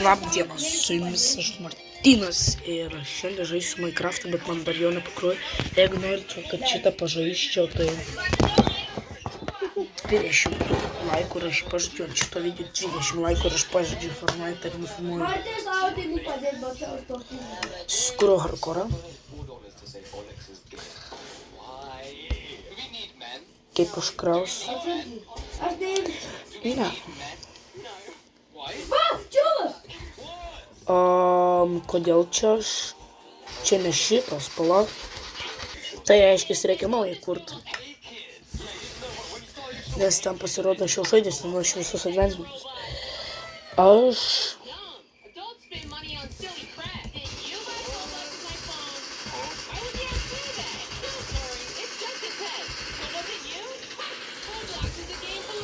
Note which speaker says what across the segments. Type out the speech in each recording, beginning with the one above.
Speaker 1: Labdienas, su jumis aš Martynas ir šiandien žaisiu Minecraftą, bet man dar jo nepakroju. Jeigu norite, kad šitą pažaisčiau, tai 20 laikų ir aš pažadžiu ant šito video 20 laikų ir aš pažadžiu Fortnite ir nufilmuoju. Susikūriau hardcore. Kaip užkrausiu? Ne. Kodėl čia aš? Čia ne šitas, palauk. Tai aiškiai reikia naują kurti. Nes ten pasirodo aš jau žaidęs, ten aš visus advancements. Aš...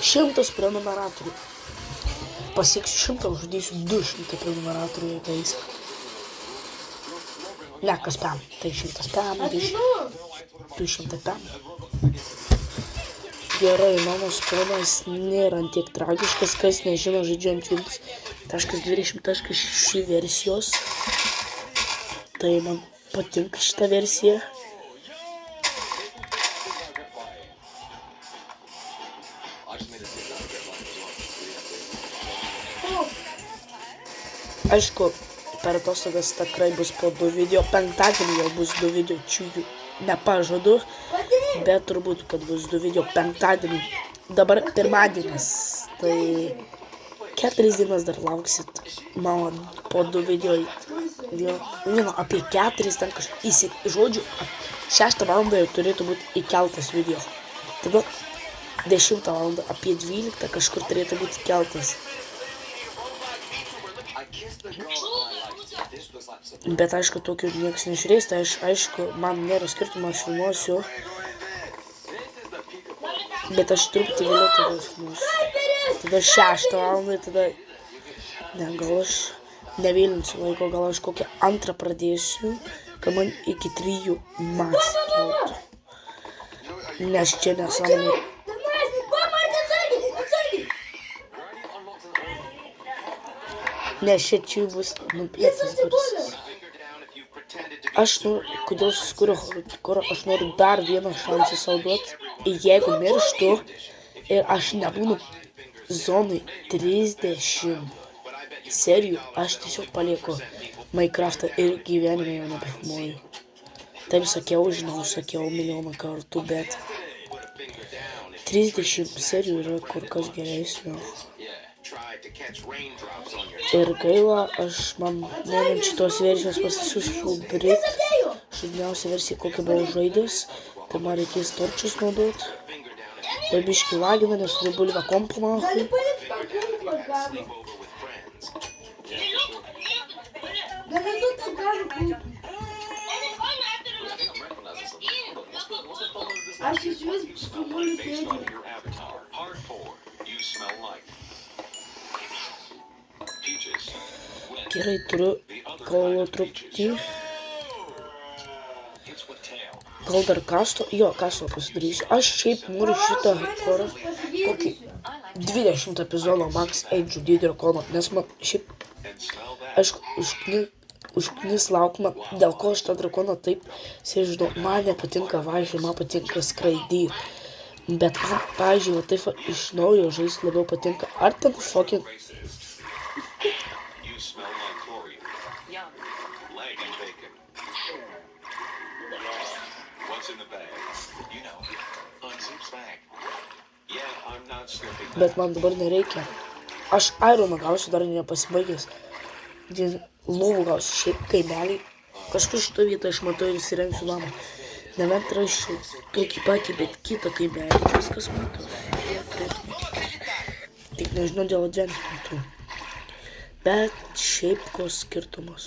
Speaker 1: Šimtas prenumeratorių. Pasieksiu 100, uždėsiu 200 prenumeratorių į teisę. Ne, kas pam. Tai 100 pam, 200 pam. Gerai, mano skonas nėra tiek tragiškas, kas nežino, žaidžiu ant 1.20.6 versijos. Tai man patinka šitą versiją. Aišku, per atostogas tikrai bus po 2 video, penktadienį jau bus 2 video, čiūjų nepažadu, bet turbūt, kad bus 2 video penktadienį. Dabar pirmadienis, tai 4 dienas dar lauksit man po 2 video, apie 4, ten kažkaip žodžiu, 6 valandą jau turėtų būti įkeltas video. Tada 10 valandą, apie 12 kažkur turėtų būti įkeltas. Bet aišku, tokių niekas nežiūrės, tai aišku, man nėra skirtumo, aš filmuosiu. Bet aš truputį vėliau tada filmuosiu. Tada 6 valandą, tada... Ne, gal aš nevėlinsiu laiko, gal aš kokią antrą pradėsiu, kad man iki 3 max keltų. Nes čia nesąmonė. Nes čia bus nuplėtas duris. Aš kodėl susikūriau hardcore, aš noriu dar vieną šansą sau duoti. Jeigu mirštu ir aš nebūnu zonai 30 serijų, aš tiesiog palieku Minecraftą ir gyvenime jau nebefilmuoju. Taip sakiau, žinau, sakiau milijoną kartų, bet 30 serijų yra kur kas geresnio. Ir gaila, aš man nenant šitos versijos pasisiųsiu Brit, žaidžiausia versija, kokią buvau žaidęs, tai man reikės torčius naudoti. Ir biškį lagina, nes turiu bulvę kompą nahui.
Speaker 2: Aš iš vis filmuoju sėdžiu.
Speaker 1: Gerai, turiu kaulo truputį. Gal dar kasto? Jo, kasto pasidarysiu. Aš šiaip noriu šitą hardcore kokį 20 epizodo max eit žudyti drakono, nes man šiaip, aišku, užknis laukimą, dėl ko aš tą drakoną taip sėžinau. Man nepatinka važiuoti, man patinka skraidyti. Bet man, pavyzdžiui, taip iš naujo žaisti labiau patinka. Ar ten fucking... Bet man dabar nereikia. Aš Ironą gausiu dar nepasibaigęs. Lovų gausiu šiaip kaimelį. Kažkur šito vietą aš matau ir įsirengsiu namą. Nebent raščiau tokį patį, bet kitą kaimelį. Viskas matau. Tik nežinau dėl adventų. Bet šiaip koks skirtumas.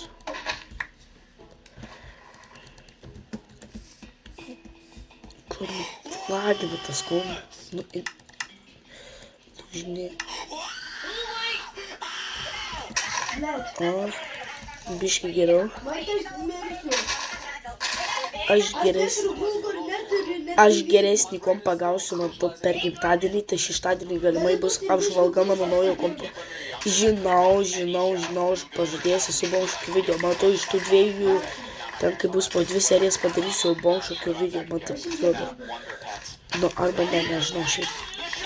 Speaker 1: Kur lagina tas kaunas. Žinai. O, biškai geriau. Aš geresnį kompą gausiu nuo to per gimtadienį, tai šeštadienį galimai bus apžvalga mano naujo kompo. Žinau, aš pažadėsiu su bonšokių video. Matau, iš tų dviejų, ten kai bus po 2 serijas padarysiu bonšokių video, man taip atrodo. Nu, arba ne, nežinau,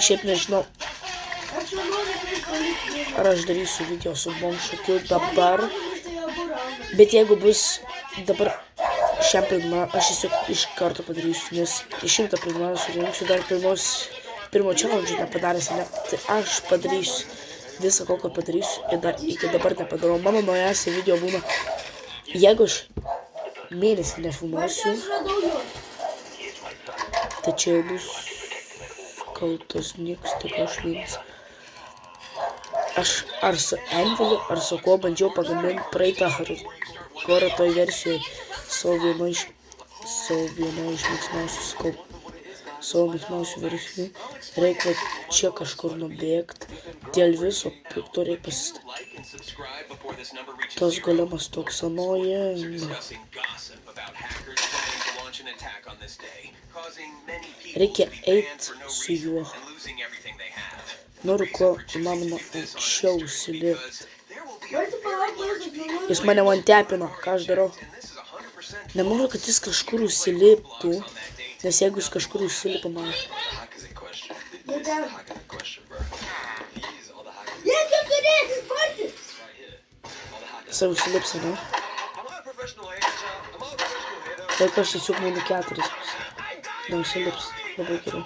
Speaker 1: šiaip nežinau. Ar aš darysiu video su bonšokiu dabar. Bet jeigu bus dabar šiam prenumerą, aš tiesiog iš karto padarysiu, nes 100 prenumerą surinksiu, dar pirmo challenge nepadaręs, ne, tai aš padarysiu visą, kokio padarysiu ir dar iki dabar nepadarau. Mano naujausia video būna, jeigu aš mėnesį nefilmuosiu, tai čia bus kaltas niekas, tik aš mėnesį. Aš ar su Enviliu, ar su kuo bandžiau pagaminti praeitą hardcore toj versijoje savo vieno iš mėgstamiausių versijų. Reikia čia kažkur nubėgti. Dėl viso pikto reikia pasistatyti. Tas golemas toks anoja. Reikia eiti su juo. Noriu kuo įmanoma anksčiau užsilipti. Jis mane vantepino, ką aš darau. Nenoriu, kad jis kažkur užsiliptų, nes jeigu jis kažkur užsilipa man. Jisai užsilips, ne? Taip aš tiesiog mūnų 4. Neužsilips, labai gerai.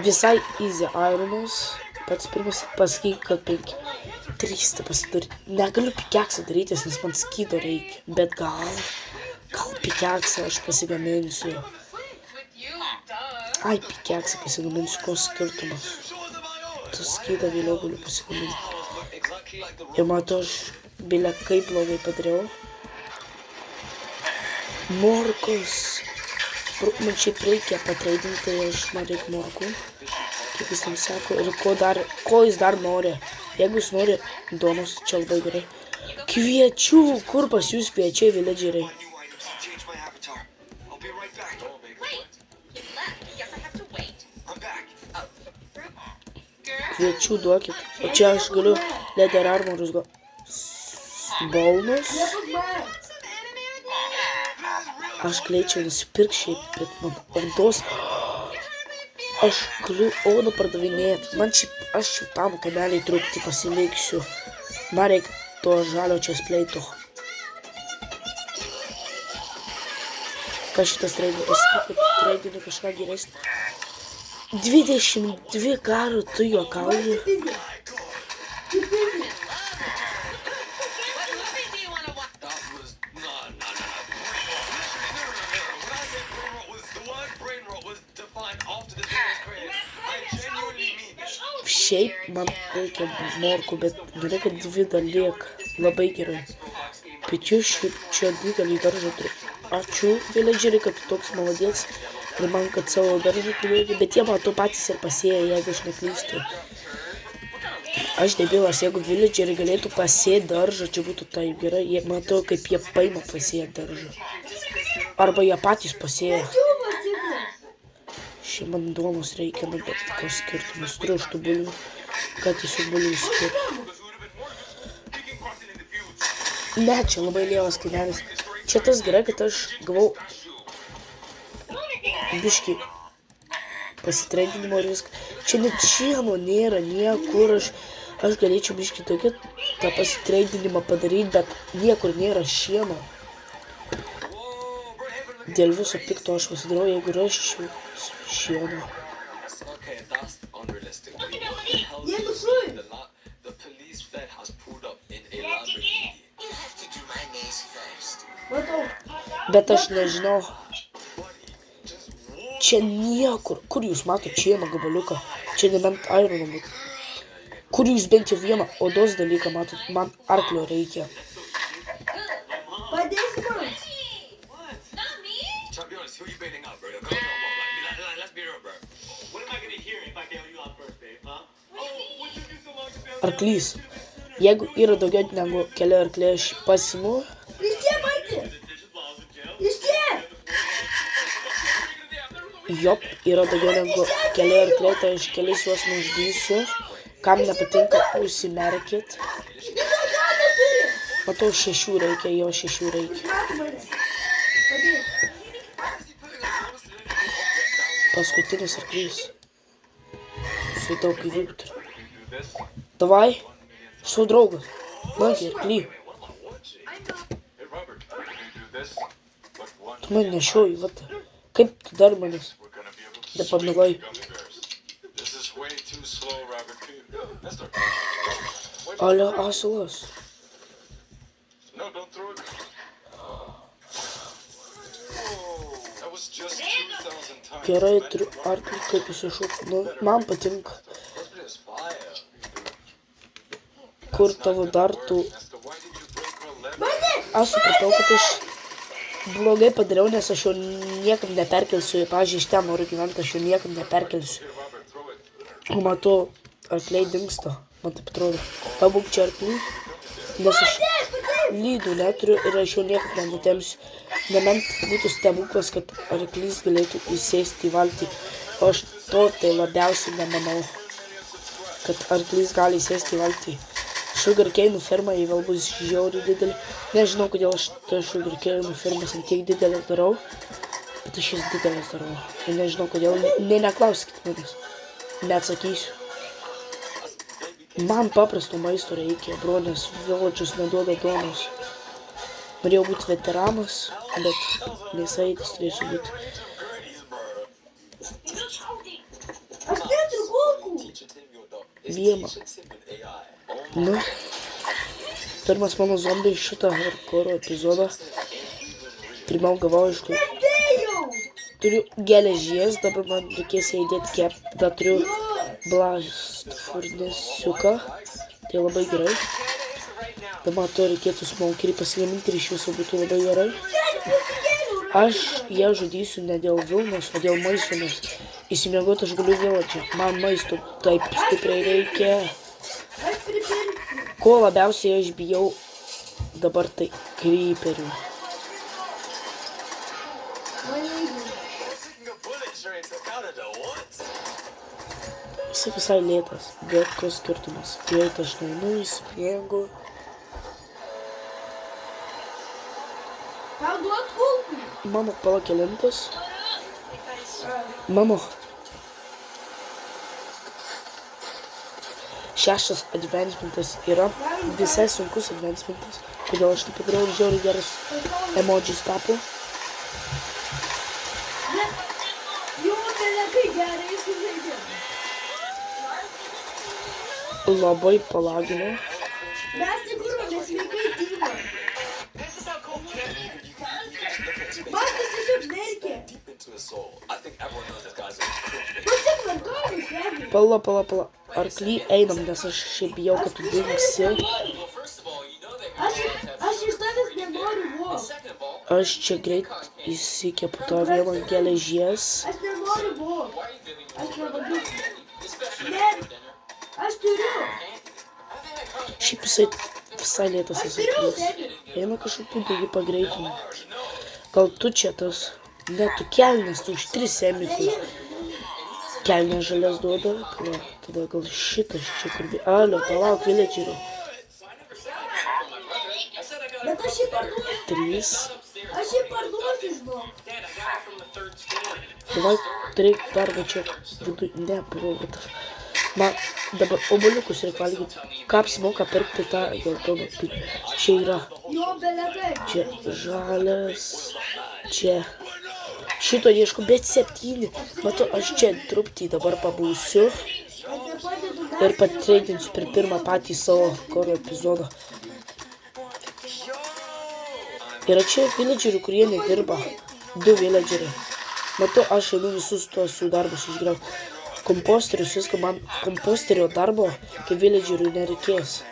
Speaker 1: Visai easy ironas. Pats pirmas pasakyk, kad 3 tai pasidaryti. Negaliu pikeksą darytis, nes man skydo reikia. Bet gal pikeksą aš pasigaminsiu. Ai, pikeksą pasigaminsiu, ko skirtumas. Tas skydą vėliau galiu pasigaminti. Ir matau, aš bilė kaip blogai padariau. Morkos. Man šiaip reikia patreidinti, tai aš norėk morkų. Kaip jis ten sako. Ir ko jis dar nori. Jeigu jis nori duonos, čia labai gerai. Kviečių. Kur pas jūs kviečiai, villageriai? Kviečių duokit. O čia aš galiu leather armorus balnus. Aš galėčiau nusipirkti šiaip, bet man odos. Aš galiu odą pardavinėti. Aš šitam kamelį truputį pasiliksiu. Man reikia to žalio chestplate'o. Ką šitas treidinį pasakyti, kad treidinį kažką geresnį. 22 karų tu juokauji. Šiaip man reikia morkų, bet nereikia 2 dalyk. Labai gerai. Bet jūs šiaip čia didelį daržą turi. Ačiū, villageriai, kad tu toks maladės. Ir man, kad savo daržą turėjai. Bet jie matau patys ir pasėję, jeigu aš neklystu. Aš debilas, jeigu villageriai galėtų pasėti daržą, čia būtų taip gerai. Jie matau, kaip jie paima pasėję daržą. Arba jie patys pasėję. Šiaip man duonos reikia, nu, bet koks skirtumas. Turiu aš tų bulių, kad tiesiog bulių skirti. Ne, čia labai lievas kaimelis. Čia tas gerai, kad aš gavau biškį pasitreidinimo ir viską. Čia net šieno nėra niekur. Aš galėčiau biškį tokį tą pasitreidinimą padaryti, bet niekur nėra šieno. Dėl viso pikto aš pasidariau, jeigu raščiau šieno. Bet aš nežinau. Čia niekur. Kur jūs matot šieno gabaliuką? Čia nebent irono būtų. Kur jūs bent jau vieną odos dalyką matot? Man arklio reikia. Arklys. Jeigu yra daugiau negu keli arkliai, aš pasimu. Jop, yra daugiau negu keli arkliai, tai aš kelis juos nužudysiu. Kam nepatinka, užsimerkit. Matau, 6 reikia, jo 6 reikia. Paskutinis arklys. Su daug gyvybių turiu. Davai, su draugas. Nagi, arklį. Tu man nešioji, vat. Kaip tu dar manis? Nepamigai. Ale asilas. Gerai, turiu arklį, kaip jis iššūk. Nu, man patinka. Kur tavo dar tu? Aš supratau, kad aš blogai padariau, nes aš jau niekam neperkelsiu. Pavyzdžiui, iš ten noriu gyventi, aš jau niekam neperkelsiu. Matau, arkliai dingsta. Man taip atrodo. Pabūk čia arklį, nes aš lydų neturiu ir aš jau niekam nenutemsiu. Nebent būtų stebuklas, kad arklys galėtų įsėsti į valtį. O aš to tai labiausiai nemanau, kad arklys gali įsėsti į valtį. Sugarcane ferma jį vėl bus žiauriai didelį. Nežinau, kodėl aš tą sugarcane fermas ant tiek didelį darau, bet aš jas didelis darau. Ir nežinau, kodėl. Neklauskit manęs. Neatsakysiu. Man paprasto maisto reikia, bro, nes village'as neduoda duonos. Norėjau būti veteranas, bet nesaitis turėsiu būti.
Speaker 2: Aš neturiu kulkų.
Speaker 1: Vieną. Nu, pirmas mano zombiai šitą hardcore epizodą. Pirmiau gavau, aišku. Turiu geležies, dabar man reikės įdėti kep. Dar turiu blast furnesiuką. Tai labai gerai. Dabar to reikėtų smokerį pasigaminti ir iš viso būtų labai gerai. Aš ją žudysiu ne dėl vilnos, o dėl maisto, nes įsimiegoti aš galiu village'e. Man maisto taip stipriai reikia. Ko labiausiai aš bijau dabar tai creeperių. Jisai visai lėtas, bet koks skirtumas. Greit aš nueinu, įsimiegu.
Speaker 2: Tau duot kulkų.
Speaker 1: Mano pala kelintas. Mano. 6 advancementas yra. Visai sunkus advancementas. Kodėl aš taip padariau ir žiauriai geras emojis tapo.
Speaker 2: Jau belekai gerai sužaidė.
Speaker 1: Labai palaginau.
Speaker 2: Mes tikrųjų nesveikai dirba. Matas tiesiog verkė. Tu tik vartojimus verkė.
Speaker 1: Pala. Arklį einam, nes aš šiaip bijau, kad tu dingsi.
Speaker 2: Aš iš tavęs nenoriu vos.
Speaker 1: Aš čia greit įsikepu tą vieną geležies.
Speaker 2: Aš nenoriu vos. Aš nevadysiu. Ne. Aš turiu.
Speaker 1: Šiaip jisai visai lėtas įsiklys. Eina kažkokiu būdu jį pagreitinu. Gal tu čia tas, ne tu kelnes, tu už 3 semikus. Kelnes žalias duoda, tada gal šitas čia kur bija. Alio, palauk, villagerių.
Speaker 2: Bet aš jį parduosiu.
Speaker 1: 3.
Speaker 2: Aš jį parduosiu, žinok.
Speaker 1: Davai, turėk dar va čia viduj, ne, buvo. Man dabar oboliukus reikia valgyti. Ką apsimoka pirkti tą geltoną. Čia yra.
Speaker 2: Jo belekai.
Speaker 1: Čia žalias. Čia. Šito ieško, bet 7. Matau, aš čia truptį dabar pabūsiu. Ir patreidinsiu per pirmą patį savo koro epizodą. Yra čia villagerių, kurie nedirba. 2 villageriai. Matau, aš einu visus tuos jų darbus išgriauti. Komposterius, viską man komposterio darbo, kai villagerių nereikės.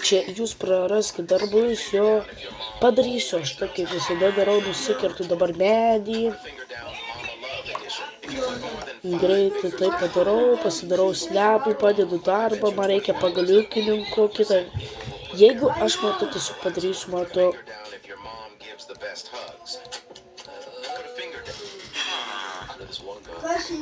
Speaker 1: Čia jūs praraskite darbus, jo padarysiu, aš taip kaip visada darau, nusikertu dabar medį. greitai tai padarau, pasidarau slepų, padedu darbą, man reikia pagaliukininko, kitą. Jeigu aš matau, tiesiog padarysiu, matau.
Speaker 2: Flash you.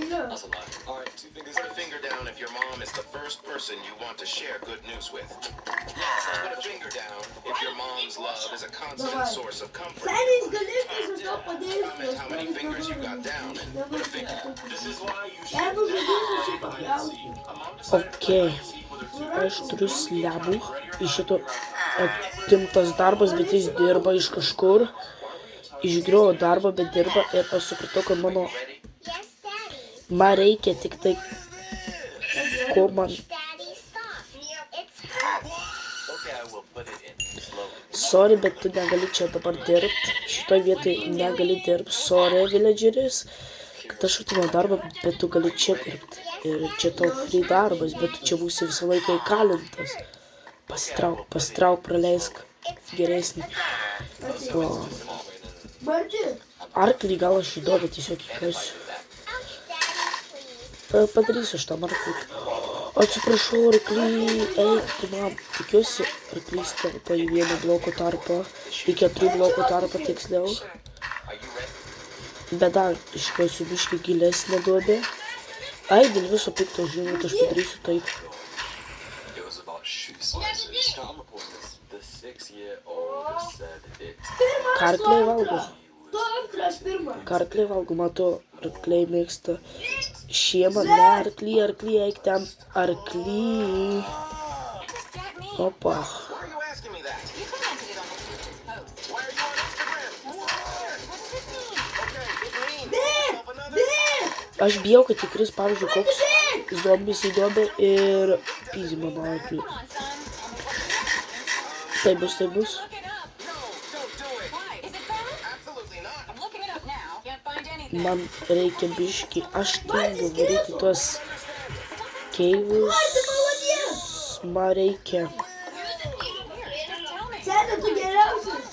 Speaker 3: Put a finger down if your mom is the first person you want to share good news with. Put a finger down if your mom's love is a constant source of comfort.
Speaker 2: Senis galėtų stop padėti.
Speaker 3: Comment how many fingers you got down and put a finger.
Speaker 2: Jeigu žaidžiu šiaip papjausiu.
Speaker 1: Okei. Aš turiu slepų. Iš šito atimtas darbas, bet jis dirba iš kažkur. Išgriojo darbą, bet dirba ir aš supratau, kad man reikia tik tai, ko man. Sorry, bet tu negali čia dabar dirbti. Šitoj vietoj negali dirbti. Sorry, villageris, kad aš atimau darbą, bet tu gali čia dirbti. Ir čia tau free darbas, bet tu čia būsi visą laiką įkalintas. Pasitrauk, praleisk geresnį.
Speaker 2: Marti.
Speaker 1: Arklį gal aš įduodu, tiesiog įkasiu. Padarysiu aš tą arklį. Atsiprašau, arklį, eik, tu man. Tikiuosi, arklys telpa į vieną bloko tarpą, į 4 bloko tarpą tiksliau. Bet dar iškasiu biškį gilesnę duobę. Ai, dėl viso pikto žinot, aš padarysiu taip. Karkliai valgo.
Speaker 2: Tu antras pirmas.
Speaker 1: Karkliai valgo, matau, arkliai mėgsta šiemą, ne arklį, eik ten, arklį. Opa. Aš bijau, kad tikris, pavyzdžiui, koks zombis įduobė ir pyzi mano arklį. Tai bus. Man reikia biškį, aš tingiu varyti tuos keivus. Man reikia.
Speaker 2: Sėda, tu geriausias.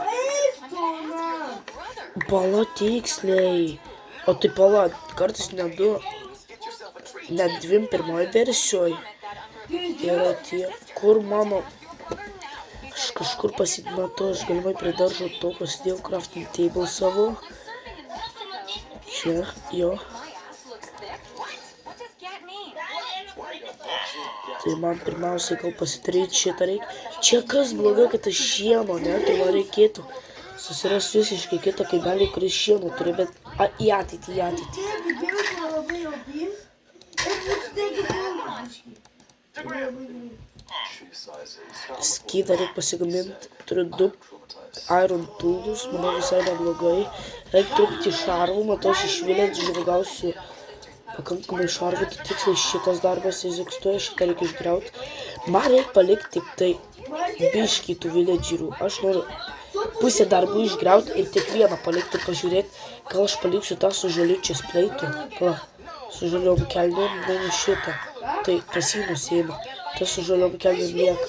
Speaker 2: Eik tu, na.
Speaker 1: Pala tiksliai. O tai pala, kartais net 2. Net 2 pirmoji versijoje. Yra tie, kur mano. Aš kažkur pasimatau, aš galimai prie daržo to pasidėjau crafting table savo. Čia, jo. Tai man pirmiausiai gal pasidaryti šitą reikia. Čia kas blogai, kad aš šieno, ne? Tai man reikėtų susirasti visiškai kitą kaimelį, kuris šieno turi, bet į ateitį.
Speaker 2: Sėdi, gyvus man labai jaupi. Ir nusiteiki filmą.
Speaker 1: Skydą reikia pasigaminti. Turiu 2 iron toolus, manau visai neblogai. Reikia truputį šarvų, matau, aš iš village žvalgausiu pakankamai šarvų, tai tiksliai šitas darbas egzistuoja, šitą reikia išgriauti. Man reikia palikti tik tai biškį tų villagerių. Aš noriu pusę darbų išgriauti ir tik vieną palikti ir pažiūrėti, gal aš paliksiu tą su žaliu čia spleitu. Su žaliom kelniom, negu šitą. Tai prasimus įima. Tas su žaliom kelniom lieka.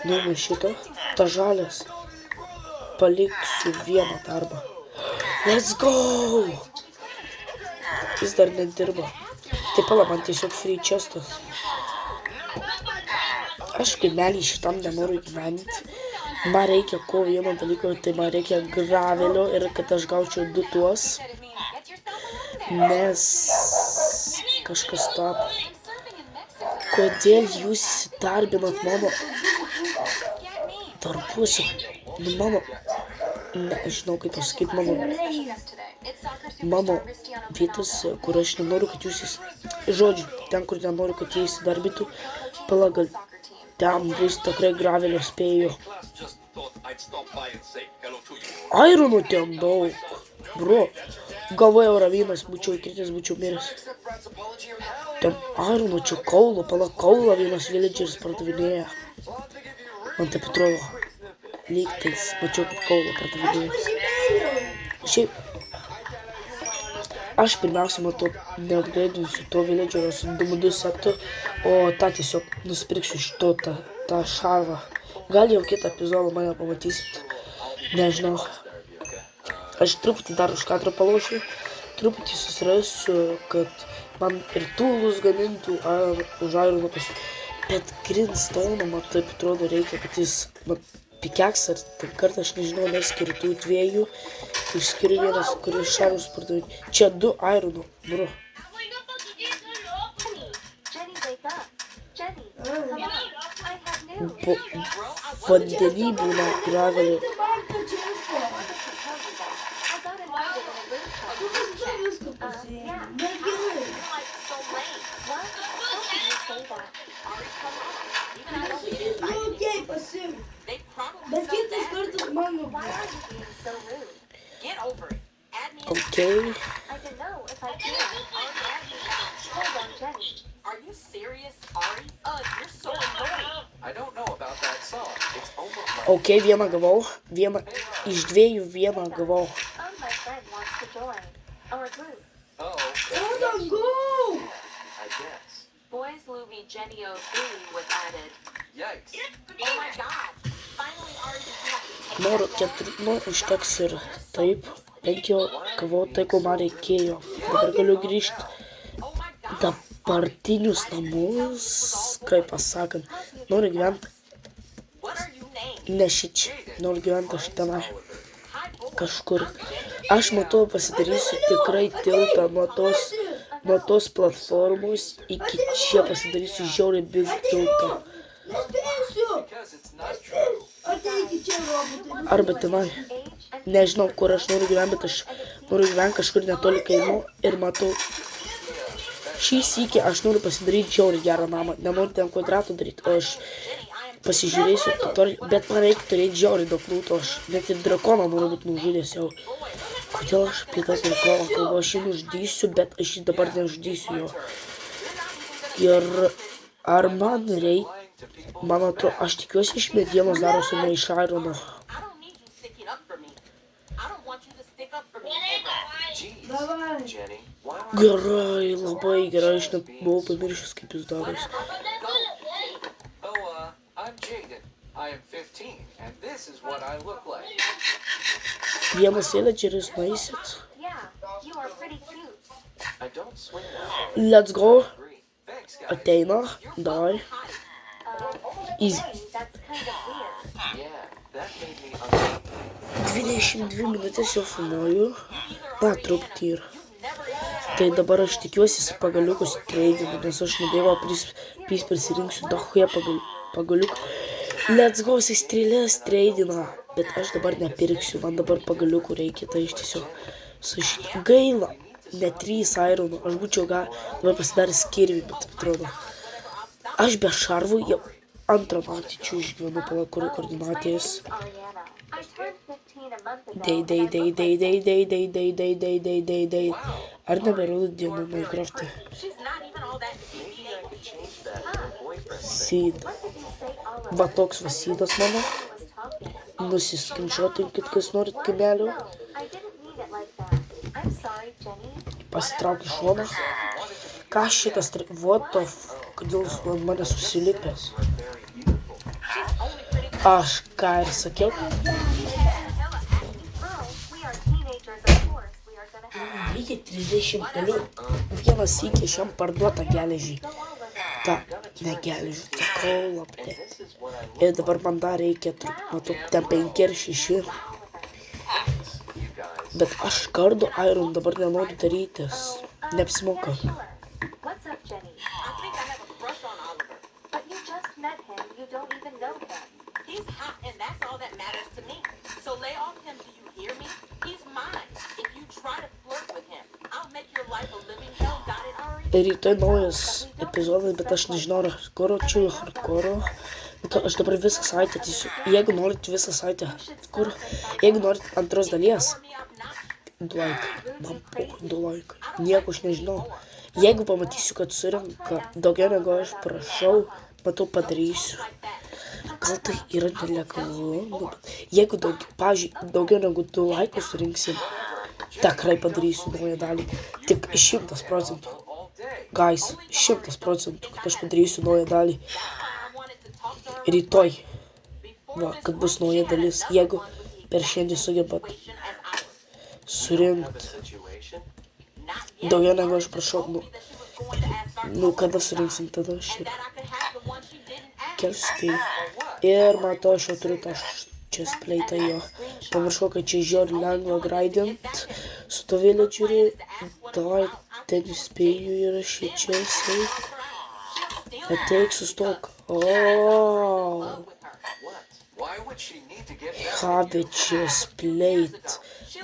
Speaker 1: Negu šitą. Ta žalias. Paliksiu vieną darbą. Let's go! Jis dar nedirba. Tai pala, man tiesiog free chestas. Aš kaimelį šitam nenoriu gyventi. Man reikia ko vieno dalyko, tai man reikia gravelio ir kad aš gaučiau 2 tuos. Nes kažkas tapo. Kodėl jūs įsidarbinat mano darbuose? Nu mano, nežinau kaip pasakyti, mano vietas, kur aš nenoriu, kad jūs žodžiu, ten, kur nenoriu, kad jie įsidarbintų, palagal, ten bus tikrai gravelio spėjo. Aironų ten daug, bro, galvoju ravynas, būčiau įkritęs, būčiau miręs. Ten aironų čia kaulo, kaulą vienas villageris pardavinėja. Man taip atrodo. Lygtais, mačiau kaip kaulo pardavinėja. Šiaip, aš pirmiausia matau, neupgraidinsiu to villagerio su 2 setu, o tą tiesiog nusipirksiu šito tą šarvą. Gal jau kitą epizodą mane pamatysit, nežinau. aš truputį dar už kadro palaušiu, truputį susirasiu, kad man ir tūlus gamintų už Ironą bet Grindstone man taip atrodo reikia, kad jis man pikeksą ar taip kartą aš nežinau, neskiriu tų dviejų, išskiriu vienas, kuris šarus pardavinėja. Čia 2 Ironų, bro. Vandenį būna gravelį.
Speaker 2: Bet kitas kartas mano.
Speaker 1: Okay.
Speaker 4: Are you serious, Ari? You're so annoying. I don't know about that song. It's almost like
Speaker 1: Okay, vieną gavau. Iš 2 vieną gavau.
Speaker 5: My friend wants to join our group.
Speaker 4: oh,
Speaker 2: Hold on, go!
Speaker 4: I guess.
Speaker 5: Boys Louie Jenny O'Dooley was added.
Speaker 4: Yikes.
Speaker 5: Oh my god! Finally, Ari doesn't have to take
Speaker 1: Noriu
Speaker 5: that
Speaker 1: 4, užteks ir taip. Bent jau gavau tai, ko man reikėjo. Dabar galiu grįžti
Speaker 5: Oh my god!
Speaker 1: dabartinius namus, kaip pasakant. Noriu gyventi
Speaker 5: What are you named?
Speaker 1: ne šičia. Noriu gyventi aš tenai.
Speaker 5: Hi, boy.
Speaker 1: Kažkur. Aš matau pasidarysiu tikrai tiltą nuo tos platformos iki čia pasidarysiu žiauriai big tiltą.
Speaker 2: Nespėsiu!
Speaker 4: Because it's not true.
Speaker 2: Ateik čia, robotai.
Speaker 1: Arba tenai. Nežinau, kur aš noriu gyventi, bet aš noriu gyventi kažkur netoli kaimo ir matau. Šį sykį aš noriu pasidaryti žiauriai gerą namą. Nenoriu ten kvadratų daryti, o aš pasižiūrėsiu, bet man reikia turėti žiauriai daug lūto. Aš net ir drakoną noriu būti nužudęs jau. Kodėl aš apie tą drakoną kalbu? Aš jį nužudysiu, bet aš jį dabar nežudysiu jo. Ir ar man reikia, man atrodo, aš tikiuosi iš medienos darosi ne iš Irono.
Speaker 5: I don't need you sticking up for me. I don't want you to stick up for me.
Speaker 4: Jeez.
Speaker 2: Davai.
Speaker 4: Jenny, why are
Speaker 1: Gerai, labai gerai, aš net buvau pamiršęs, kaip jis darosi.
Speaker 4: I'm Jaden. I am 15, and this is what I look like.
Speaker 1: Vienas villageris nueisit.
Speaker 5: Yeah, you are pretty cute.
Speaker 4: I don't swing now.
Speaker 1: Let's go.
Speaker 4: Agree. Thanks, guys.
Speaker 1: Ateina, davai. Easy.
Speaker 5: Hey, that's kind of weird.
Speaker 4: Yeah, that made me uncomfortable.
Speaker 1: 22 minutės jau filmuoju. Na, truputį ir. Tai dabar aš tikiuosi su pagaliukus treidinu, nes aš nebėjau prisirinksiu dahuja pagaliukų. Let's go, jisai strėlės treidina. Bet aš dabar nepirksiu, man dabar pagaliukų reikia, tai iš tiesiog gaila. Ne 3 Ironų, aš būčiau dabar pasidaręs kirvį, bet atrodo. Aš be šarvų jau antrą naktį čia išgyvenu pala koordinatės.
Speaker 5: Ariana. I turned 15 a month ago.
Speaker 1: Dei. Ar neberodo dienų Minecraft'e?
Speaker 5: She's not even all that
Speaker 4: Maybe I could change that for a boyfriend.
Speaker 1: Seed.
Speaker 5: What did you say all of
Speaker 1: Va toks va seedas mano.
Speaker 5: was talking?
Speaker 1: Nusiskinšotinkit, kas norit kamelio.
Speaker 5: No, I didn't mean it like that. I'm sorry, Jenny.
Speaker 1: Pasitrauk iš šono. Ką šitas what the f... Kodėl jis ant mane susilipęs?
Speaker 4: Very beautiful.
Speaker 5: She's only pretty.
Speaker 1: Aš ką ir sakiau.
Speaker 5: Well, we are teenagers, of course. We are gonna have
Speaker 1: Reikia 30 galiu. Vienas sykį šiam parduotą geležį. Ta, ne geležį, ta kaulą, ble.
Speaker 4: This is what I look
Speaker 1: Ir dabar man dar reikia, matau, ten 5 ar 6.
Speaker 4: like, you guys.
Speaker 1: Bet aš kardu Iron dabar nenoriu darytis. Neapsimoka.
Speaker 5: Sure. What's up, Jenny?
Speaker 4: I think I have a crush on Oliver.
Speaker 5: But you just met him. You don't even know him.
Speaker 4: He's hot, and that's all that matters to me. So lay off him, do you hear me? He's mine. If you try to flirt with him, I'll make your life a living hell. Got it, Ari?
Speaker 1: Rytoj naujas epizodas, bet aš nežinau, ar hardcore, čia hardcore. Bet aš dabar visą savaitę tiesiog, jeigu norit visą savaitę hardcore, jeigu norit antros dalies, du like. Nieko aš nežinau. Jeigu pamatysiu, kad surinka daugiau negu aš prašau, matau padarysiu. Gal tai yra nelegalu, jeigu pavyzdžiui, daugiau negu 2 laikus surinksim, tikrai padarysiu naują dalį. Tik 100%. Guys, 100%, kad aš padarysiu naują dalį. Rytoj. Va, kad bus nauja dalis, jeigu per šiandien sugebat. surinkt daugiau negu aš prašau. Nu, kada surinksim tada šiaip. Kelsiu tai. Ir matau, aš jau turiu tą chestplate'ą jo. Pamiršau, kad čia žiauriai lengva grindint su to villageriu. Davai, ten spėju įrašyti čia jisai. Ateik sustok. Have a chestplate.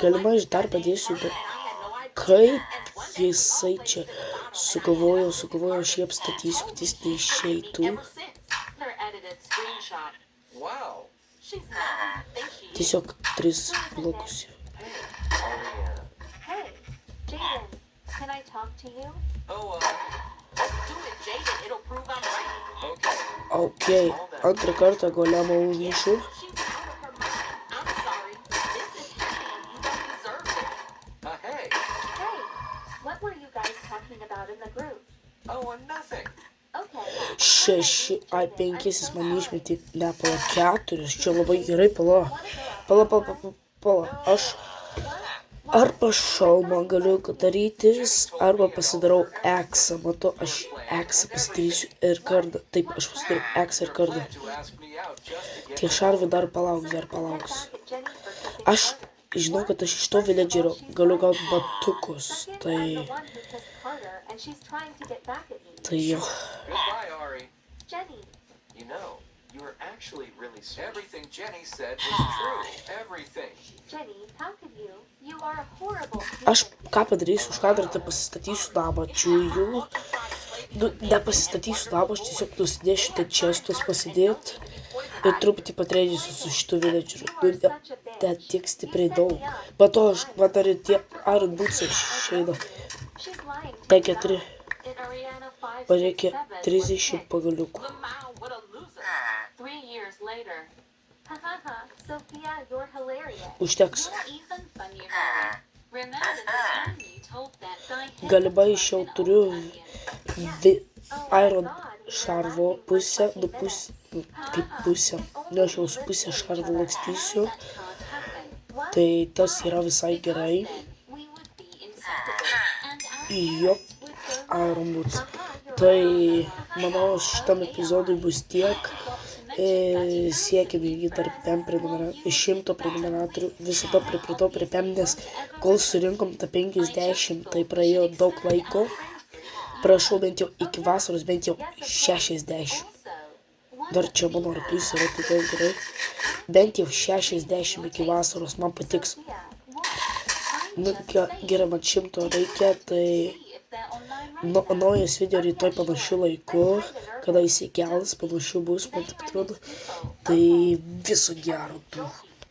Speaker 1: Galima aš dar padėsiu, bet kaip jisai čia sugalvojau, aš jį apstatysiu, kad jis neišeitų. Tiesiog 3 blokus.
Speaker 6: Hey, Jaden, can I talk to you?
Speaker 1: Ok, antrą kartą golemą užmušiu.
Speaker 6: Hey, what were you guys talking about in the group?
Speaker 3: Nothing.
Speaker 6: Okay.
Speaker 1: 6, ai 5 jis man išmetė, ne, pala 4, čia labai gerai, pala, aš arba šalmą galiu darytis, arba pasidarau X-ą, matau, aš X-ą pasidarysiu ir kardą, taip, aš pasidarau X ir kardą. Tie šarvai dar palauks. Aš žinau, kad aš iš to villagerio galiu gauti batukus, tai jo.
Speaker 3: Goodbye, Ari.
Speaker 6: Jenny,
Speaker 3: You know, you were actually really smart. Everything Jenny said was true. Everything.
Speaker 6: Jenny, how could you? You are a horrible
Speaker 1: Aš ką padarysiu, už kadrą tai pasistatysiu namą, čiūjų. Nu, nepasistatysiu namą, aš tiesiog nusidėsiu ten čestus pasidėti ir truputį patrėdysiu su šitu villageriu. Nu, net tiek stipriai daug. Bet to, man dar ir tie Iron Boots išeina.
Speaker 6: She's lying.
Speaker 1: Ten 4,
Speaker 6: In Ariana 5,
Speaker 1: man reikia
Speaker 6: 6, 7.
Speaker 1: 30 pagaliukų.
Speaker 4: What a loser.
Speaker 6: 3 years later. Hahaha, Sophia, you're hilarious.
Speaker 1: Užteks.
Speaker 6: Even funnier, Harry. Remember the time you told that guy
Speaker 1: Galima iš jau turiu Iron šarvo pusę, nu kaip pusę. Nu, aš jau su pusę šarvo lakstysiu. Tai tas yra visai gerai. Jo, Iron Boots. Tai, manau, šitam epizodui bus tiek. Siekiam jį dar 100 prenumeratorių. Visada pripratau prie 5, nes kol surinkom tą 50, tai praėjo daug laiko. Prašau bent jau iki vasaros, bent jau 60. Dar čia mano arklys yra tikrai gerai. Bent jau 60 iki vasaros man patiks. Nu, gerai, man 100 reikia, tai naujas video rytoj panašiu laiku, kada įsikels, panašiu bus, man taip atrodo. Tai viso gero tų.